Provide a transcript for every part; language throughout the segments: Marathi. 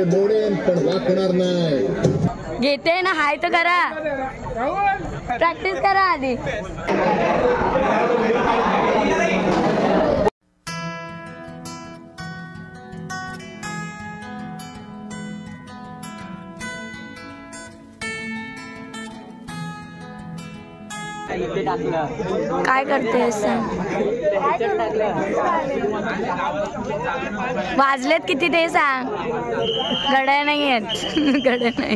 वेळ मोडेन पण वाकणार नाही. घेते ना, हाय तर करा, प्रॅक्टिस करा आधी. काय करतेस? वाजलेत किती ते सांग. घड्या नाही आहेत, घड्या नाही.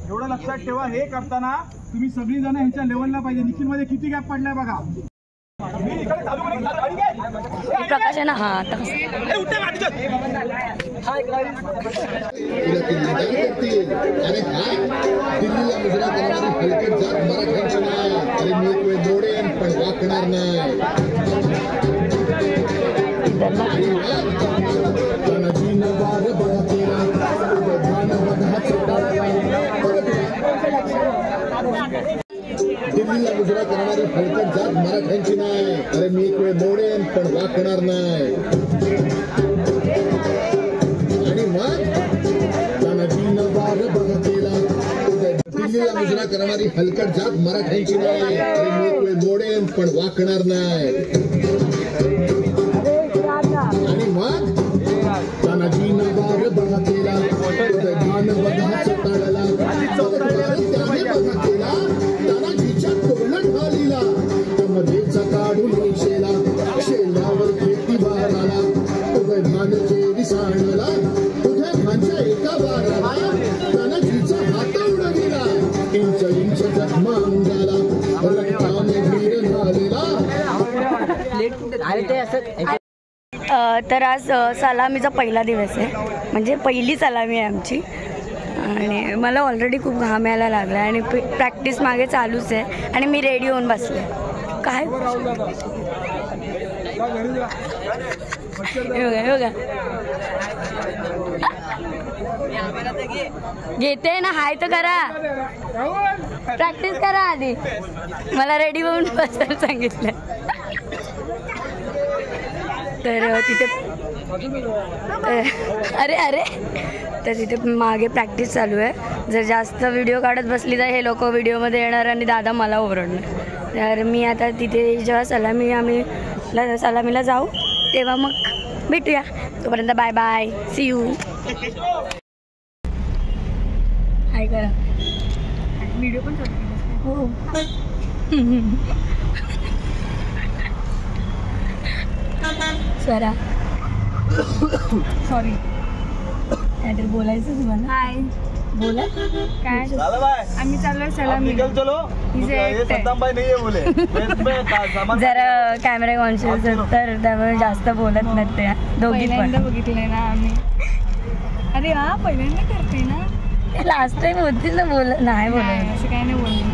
एवढं लक्षात ठेवा, हे करताना तुम्ही सगळी जण ह्यांच्या लेवलला पाहिजे. निखिल मध्ये किती गॅप पडलाय बघा. प्रकाश आहे ना. हा मोडेन पण वाकणार नाही. दिल्लीला मुजरा करणारी हलकट जात मराठ्यांची नाही. अरे मी एक वेळ मोडेन पण वाकणार नाही. आणि मग तानाजीनं वार बघतेला. दिल्लीला मुजरा करणारी हलकट जात मराठ्यांची नाही. अरे मी एक वेळ मोडेन पण वाकणार नाही. आणि मग तानाजीनं वार बघतेला. मान बघा चताळला. त्याने बघा केला तानाजीच्या तोरण ढालीला. मध्येचा काढून शेला, शेल्यावर खेती बाराला. उभय भानचे विसाणला, उभ्या भानच्या एका बाराला. तानाजीचा हात उडविला, इंच इंच जखमा अंगाला. रक्ताने वीर झालेला. तर आज सलामीचा पहिला दिवस आहे, म्हणजे पहिली सलामी आहे आमची. आणि मला ऑलरेडी खूप घाम यायला लागला आणि प्रॅक्टिस मागे चालूच आहे. आणि मी रेडी होऊन बसले. काय बघा घेते ना, हाय तर करा, प्रॅक्टिस करा आधी. मला रेडी होऊन बसायला सांगितलं. तर तिथे अरे तर तिथे मागे प्रॅक्टिस चालू आहे. जर जास्त व्हिडिओ काढत बसली तर हे लोक व्हिडिओमध्ये येणार आणि दादा मला ओरडणार. तर मी आता तिथे जेव्हा सलामीला जाऊ तेव्हा मग भेटूया. तोपर्यंत बाय बाय, सी यू. हाय करा, व्हिडिओ पण हो. स्वरा सॉरी काहीतरी बोलायचं तुम्हाला. हाय बोला. काय आम्ही चाललोय सलामी. जरा कॅमेरा कॉन्शियस तर त्यामुळे जास्त बोलत नाहीत त्या दोघी पण. बघितलंय ना आम्ही. अरे हा पहिल्यांदा करते ना. लास्ट टाइम होतीच ना. नाही बोलायचं असं काही नाही बोललं.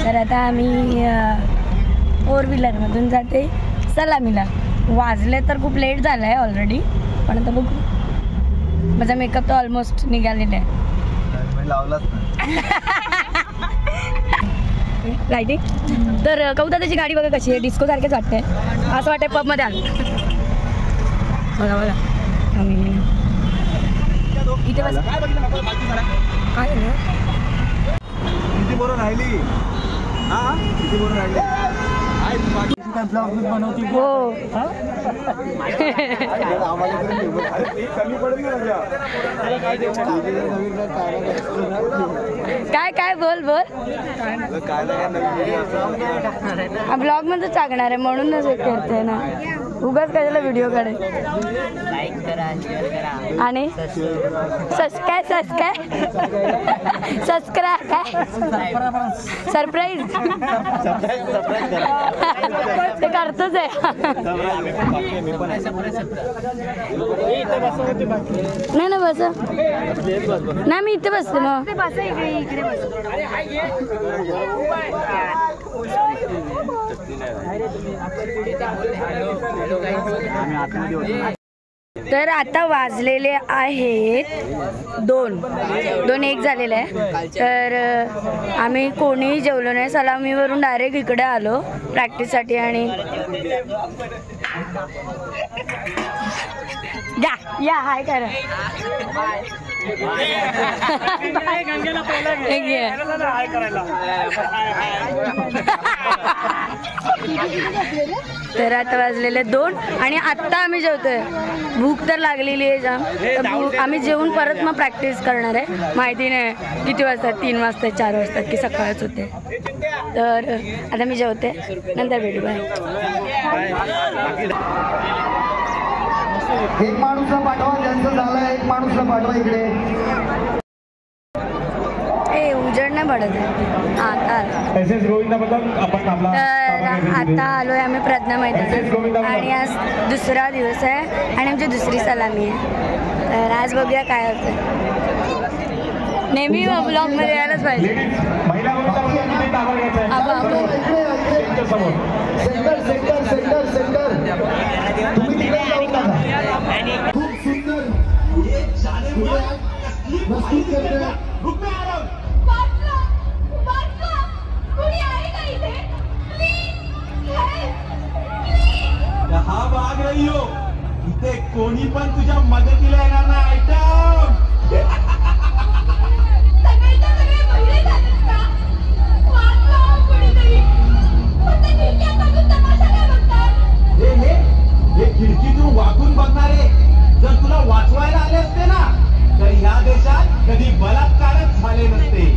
तर आता आम्ही 4 व्हीलरमधून जाते सलामीला. वाजले तर खूप लेट झालं आहे ऑलरेडी, पण आता बघू. माझा मेकअप तर ऑलमोस्ट निघालेला आहे. लाईटिंग तर कौदाची गाडी बघा कशी आहे. डिस्को सारखेच वाटते. असं वाटतं पबमध्ये आलं. बघा बघा आम्ही इथे बस. काय राहिली हो. काय काय बोल ब्लॉग मध्ये टाकणार आहे म्हणूनच करते ना. उगाच कशाला व्हिडिओ काढे. आणि सरप्राईज ते करतोच आहे. नाही ना बस नाही, मी इथे बसते मग. तर आता वाजलेले आहेत 2:01 झालेले आहे. तर आम्ही कोणीही जेवलो नाही. सलामीवरून डायरेक्ट इकडे आलो प्रॅक्टिससाठी. आणि या हाय करा. तर आता वाजलेले 2 आणि आत्ता आम्ही जेवतोय. भूक तर लागलेली आहे जाम. तर आम्ही जेवून परत मग प्रॅक्टिस करणार आहे. माहिती नाही किती वाजतात, 3 वाजतात 4 वाजतात की सकाळच होते. तर आता मी जेवते, नंतर भेटू. बाय. एक माणूसला पाठवा, ज्यांचं झालं एक माणूसला पाठवा इकडे. उजेड नाही पडत आहे. तर आता आलोय आम्ही प्रज्ञा मैदानात आणि आज दुसरा दिवस आहे आणि आमची दुसरी सलामी आहे. तर आज बघूया काय होतं. नेहमी ब्लॉग मध्ये यायलाच पाहिजे. खूप सुंदर मस्ती करते. हा भाग रही हो, इथे कोणी पण तुझ्या मदतीला येणार ना. आयटम खिडकीतून वाकून बघणारे जर तुला वाचवायला आले असते ना, तर ह्या देशात कधी बलात्कारच झाले नसते.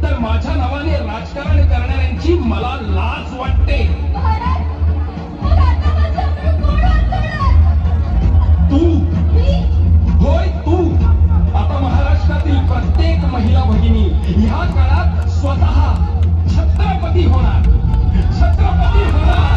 तर माझ्या नावाने राजकारण करणाऱ्यांची मला लाज वाटते. तू होय तू. आता महाराष्ट्रातील प्रत्येक महिला भगिनी ह्या काळात स्वतः छत्रपती होणार. छत्रपती होणार.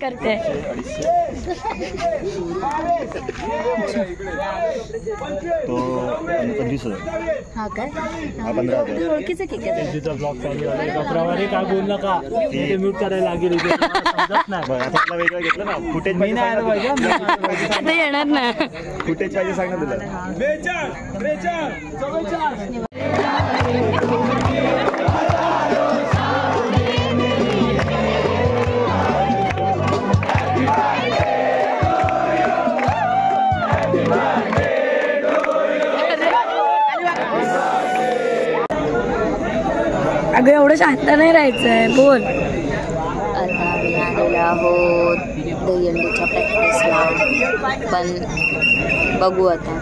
करते. तो 25,000. हा काय? हा 15,000. ओळखीचं केक आहे. ब्लॉग चालू आहे. डॉक्टरवाले काय बोल नका, ते म्यूट करायला लागेल. समजत नाही. बघ आता तुला वेगळं घेतलं ना. फुटेज मी नाही आलं पाहिजे. आता येणार ना. फुटेज पाहिजे सांग ना तुला. 42, 44, 44. अगं एवढं शांत नाही राहायचंय. बोल. आता आम्ही आलेलो आहोत दहीहंडीच्या प्रॅक्टिसला, पण बघू आता.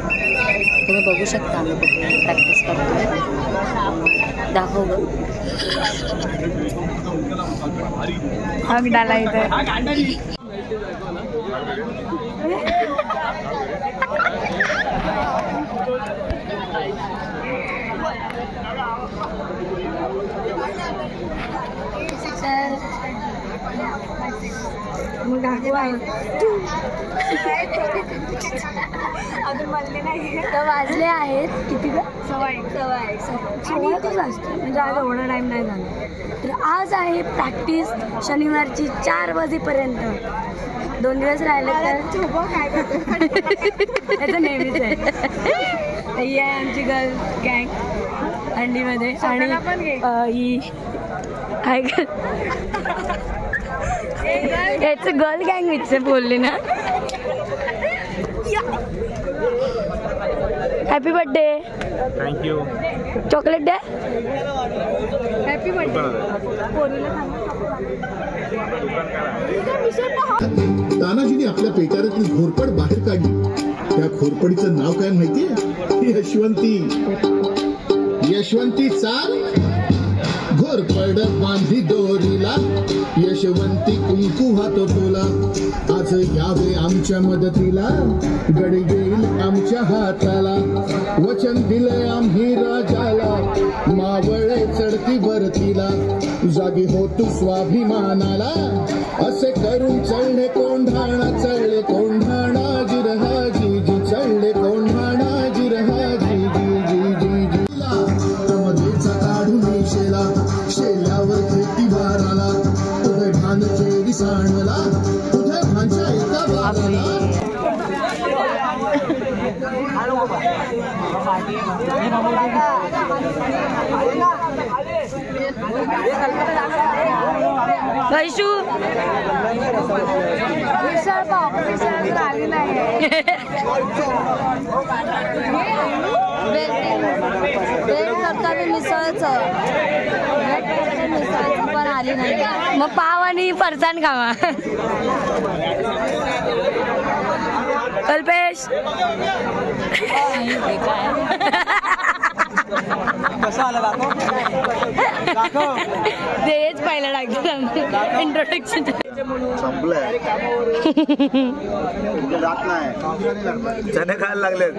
तुम्ही बघू शकता आम्ही कुठे प्रॅक्टिस करतोय. दाखव ग. अगडाला इथे मग अजून वाजले नाही तर वाजले आहेत किती का? 1:15 वाजतो म्हणजे आज एवढा टाईम नाही झाला. तर आज आहे प्रॅक्टिस शनिवारची 4 वाजेपर्यंत. 2 दिवस राहिले तर त्याचं नेहमीच आहे. ही आहे आमची गर्ल गँग अंडीमध्ये आणि ही काय याचं गर्ल गँग विच बोलली ना. Happy birthday. थँक्यू. चॉकलेट द्या. Happy birthday. तानाजीने आपल्या पेटाऱ्यातली घोरपड बाहेर काढली. त्या घोरपडीचं नाव काय माहितीये? यशवंती. यशवंती चाल घोरपड बांधी दोरीला, यशवंती कुंकू हातो तोला. आज यावे आमच्या मदतीला, गडी येईल आमच्या हाताला. वचन दिलंय आम्ही राजाला, मावळे चढती भरतीला. जागी हो तू स्वाभिमानाला, असे करून चढले कोंढाणा. चढले कोंढाणा जिरहा जी जी, चढले कोंढाणा जिरहा जी जी जी जी जी. तमदेचा काढून शेला, शेल्यावर खेती भाराला. तुझे भान चेरी सांडला, तुझ्या भांच्या एका बाराला. वैशू मिसळ पाव मिसळ आली नाही. मिसळचं पण आली नाही. मग पाव आणि फरसाण खावा. कल्पेश कसं आलं दाखव. तेच पहिलं टाकतो इंट्रोडक्शन. संपलंय. जात नाही. चणे खायला लागले.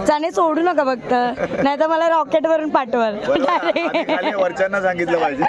चणे सोडू नका फक्त, नाही तर मला रॉकेट वरून पाठवाल. वरच्यांना सांगितलं पाहिजे.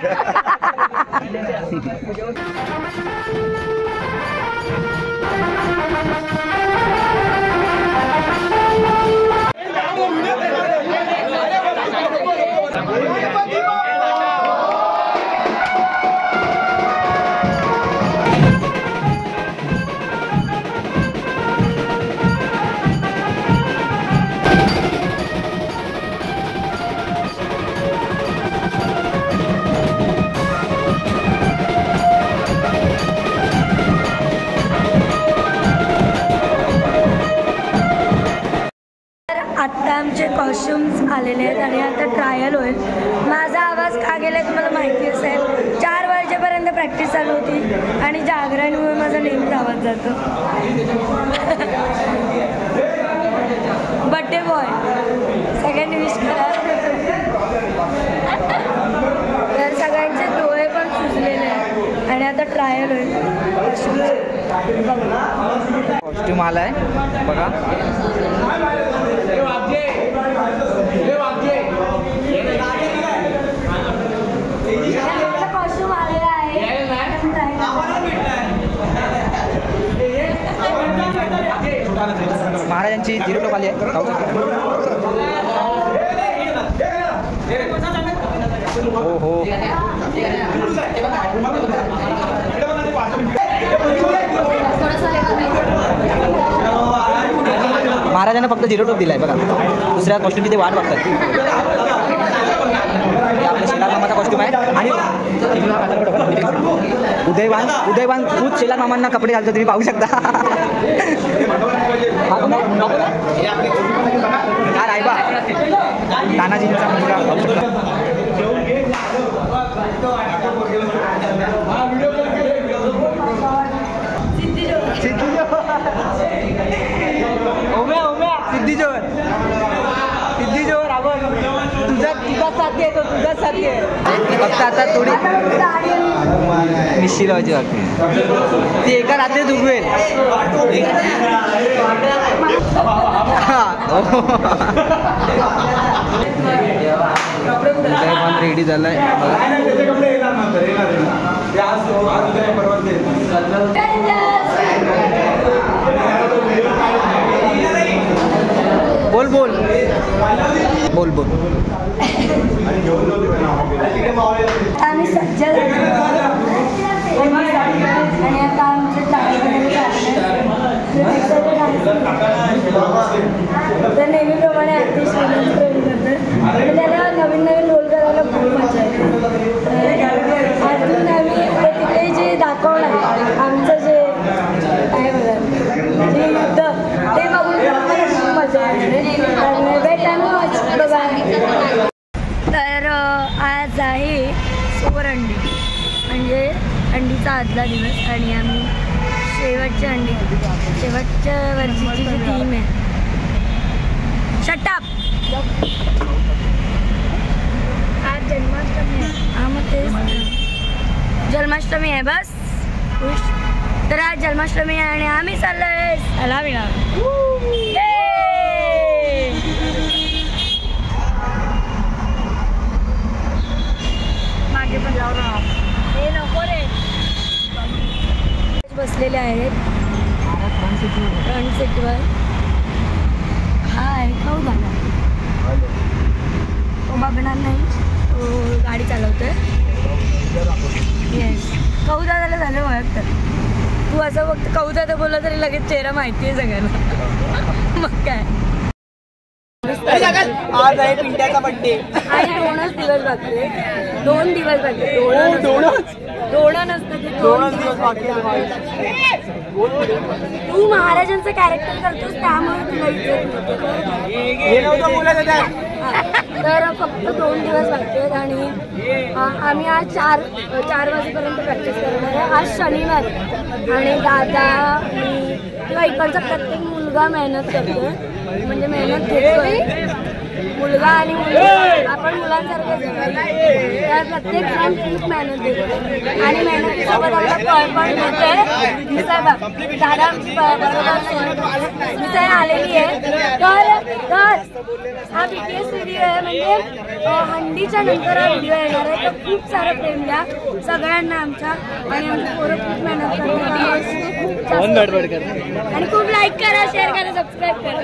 आत्ता आमचे कॉस्ट्युम्स आलेले आहेत आणि आता ट्रायल होईल. माझा आवाज का गेलाय तुम्हाला माहिती असेल. 4 वाजेपर्यंत प्रॅक्टिस चालू होती आणि जागरणीमुळे माझा नेहमीच आवाज जातो. बर्थडे बॉय सगळ्यांनी विश करा. तर सगळ्यांचे डोळे पण सुजलेले आहेत आणि आता ट्रायल होईल. कॉस्ट्युम आलाय बघा. कॉस्ट्युम आलेला आहे. महाराजांची 0 टोप आली आहे. हो हो. महाराजांना फक्त 0 टोप दिलाय बघा. दुसऱ्या कॉस्ट्युमची ते वाट बघतात. आपल्या शेलार मामाचा कॉस्ट्युम आहे आणि उदयवान खूप शेलार मामांना कपडे घालतो तुम्ही पाहू शकता. हा रायबा तानाजींचा मुलगा. सिद्धी जोर. तुझ्यासारखी आहे तो तुझ्यासारखी आहे फक्त आता थोडी मिशी लावायची बाकी ती एका रात्री दुबेल रेडी झालाय बोल बोल बोल बोल आम्ही सज्ज आणि आता आमचे तर नेहमीप्रमाणे ॲक्टिव्ह स्टुडंट ट्रेन करतात आणि त्याला नवीन नवीन रोल करायला खूप मजा येते अजून आम्ही तिथे जे दाखवणार आमचं जे काय बोला जे युद्ध ते बघून आम्हाला खूप मजा येते बघा. तर आज आहे सोरंडी म्हणजे अंडीचा आदला दिवस आणि आम्ही शेवटच्या वर्षीची जी थीम आहे शटअप आज जन्माष्टमी आहे. हां मग तेच जन्माष्टमी आहे बस खुश. तर आज जन्माष्टमी आहे आणि आम्ही चाललोय सलामीला. मागे पण लावून हे नको रे. बसलेले आहेत फ्रंट सीटवर. हा आहे खाऊ झाला तो बघणार नाही तो गाडी चालवतोय. येस कौदादाला झालं ओळखतात. तू असं फक्त कौदादा बोलला तरी लगेच चेहरा माहिती आहे सगळ्यांना. मग काय आज आहे पिंट्याचा बड्डे आणि 2च दिवस बाकी आहे. 2 दिवस बाकी आहे. 2 नसतं ते 2 दिवस बाकी. तू महाराजांचं कॅरेक्टर करतोस त्यामुळे तुला तर फक्त 2 दिवस बाकी आहेत आणि आम्ही आज 4 वाजेपर्यंत प्रॅक्टिस करणार आहे. आज शनिवार आणि दादा मी किंवा इकडचा प्रत्येक मुलगा मेहनत करतोय म्हणजे मेहनत घेतोय. मुलगा आणि मुलगा आपण मुलांसारखंच तर प्रत्येक जण खूप मेहनत देतो आणि मेहनतीसोबत आमचा फळ पण मिळतोय. मिसळ दादा मिसळ आलेली आहे. तर हा BTS व्हिडिओ आहे म्हणजे हंडीच्या नंतर हा व्हिडिओ येणार आहे. तर खूप सारं प्रेम द्या सगळ्यांना आमच्या आणि आमची पोरं खूप मेहनत करतात आणि खूप लाईक करा शेअर करा सबस्क्राईब करा.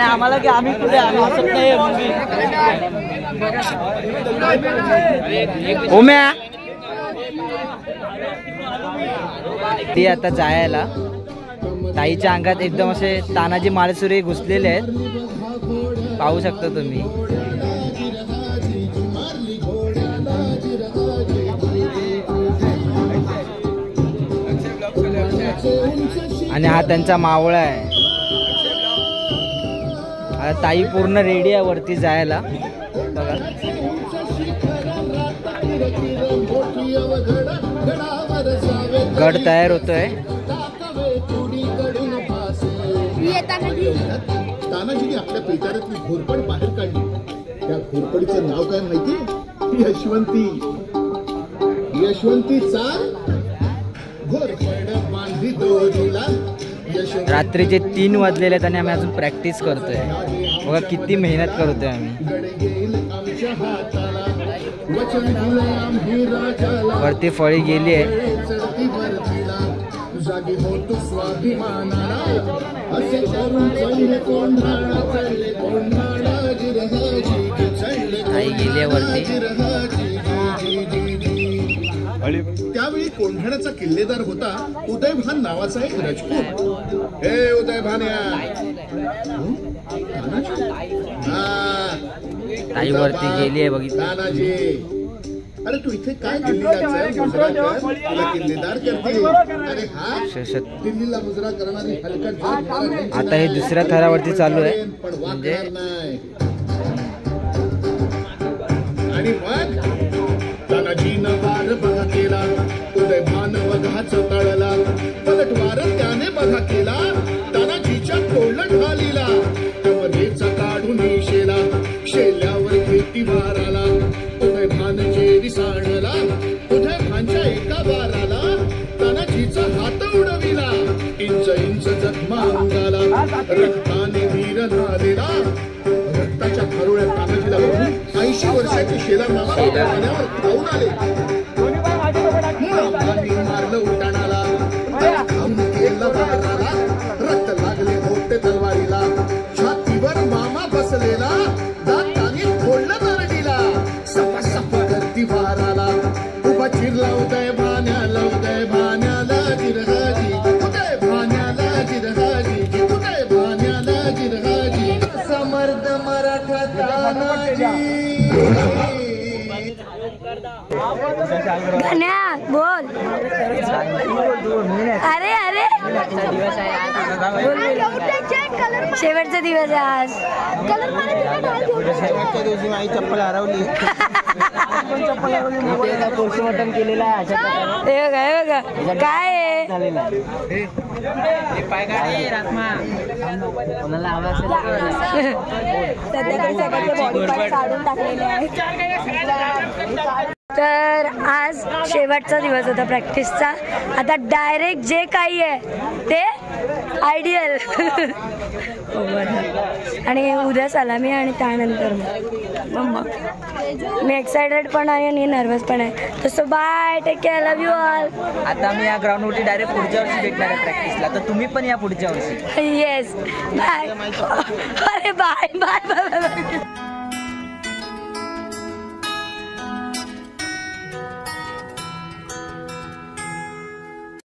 आम्हाला की आम्ही कुठे आम्ही हसत नाही. ओम्या ती आता जायला ताईच्या अंगात एकदम असे तानाजी माळसुरे घुसलेले आहेत पाहू शकता तुम्ही. आणि हा त्यांचा मावळा आहे. आता ताई पूर्ण रेडी आहे वरती जायला बघा. गड तयार होतोय. तानाजीने आपल्या पिटाऱ्यातली घोरपड बाहेर काढली. त्या घोरपडीचं नाव काय माहिती? यशवंतीचा घोरपड बांधी दोरीला. रात्रीचे 3 वाजलेले आहेत आणि आम्ही अजून प्रॅक्टिस करतोय. बघा किती मेहनत करतोय आम्ही. वरती फळी गेली आहे. आई गेली वरती. त्यावेळी कोंढाण्याचा किल्लेदार होता उदयभान नावाचा एक राजपूत. हे उदयभान्या ताई वरती गेली आहे बघितलं. तानाजी अरे तू इथे काय दिल्लीला मुजरा कर किल्लेदार करते. अरे हा दिल्लीला मुजरा करणारी हलकट. आता हे दुसऱ्या थरावरती चालू आहे म्हणजे आणि मग तानाजीनं वार बघा केला. उदयभान वघाच तळला. पलटवार त्याने बघा केला. तानाजीच्या तोंड ढालीला. त्यामध्ये शेल्यावर खेती भाराला उभय भानचे दिसाणला उभय भानच्या एका बाराला तानाजीचा हात उडविला इंच इंच जखमा अंगाला रक्ताने वीर झालेला रक्ताच्या खरोळ्या तानाजीला बघून 80 वर्षाचे शेलार मामा पाण्यावर धावून आले मारलं उठाणाला धावून केलं बाराला रक्त लागले मोठे तलवारीला छातीवर मामा बसलेला दाताने फोडलं नरडीला सपा सपा करती वाराला उभा चिरला उदय भाण्याला जिरगाजी उदय भाण्याला जिरगाजी उदय भाण्याला जिरगाजी समर्थ मराठा तानाजी गण्या बोल. अरे अरे शेवटचा दिवस आहे आज. शेवटच्या दिवशी माझी चप्पल हरवली. पोस्टमॉर्टम केलेला आहे काय तर आज शेवटचा दिवस होता प्रॅक्टिसचा. आता डायरेक्ट जे काही आहे ते आयडियल आणि उद्या सलामी आणि त्यानंतर मग मी एक्सायटेड पण आहे आणि नर्वस पण आहे. तसं bye, take care, love you all. आता मी या ग्राउंडवरती डायरेक्ट पुढच्या वर्षी भेटणार आहे प्रॅक्टिसला, तर तुम्ही पण या पुढच्या वर्षी. Yes bye. अरे बाय बाय बाय बाय.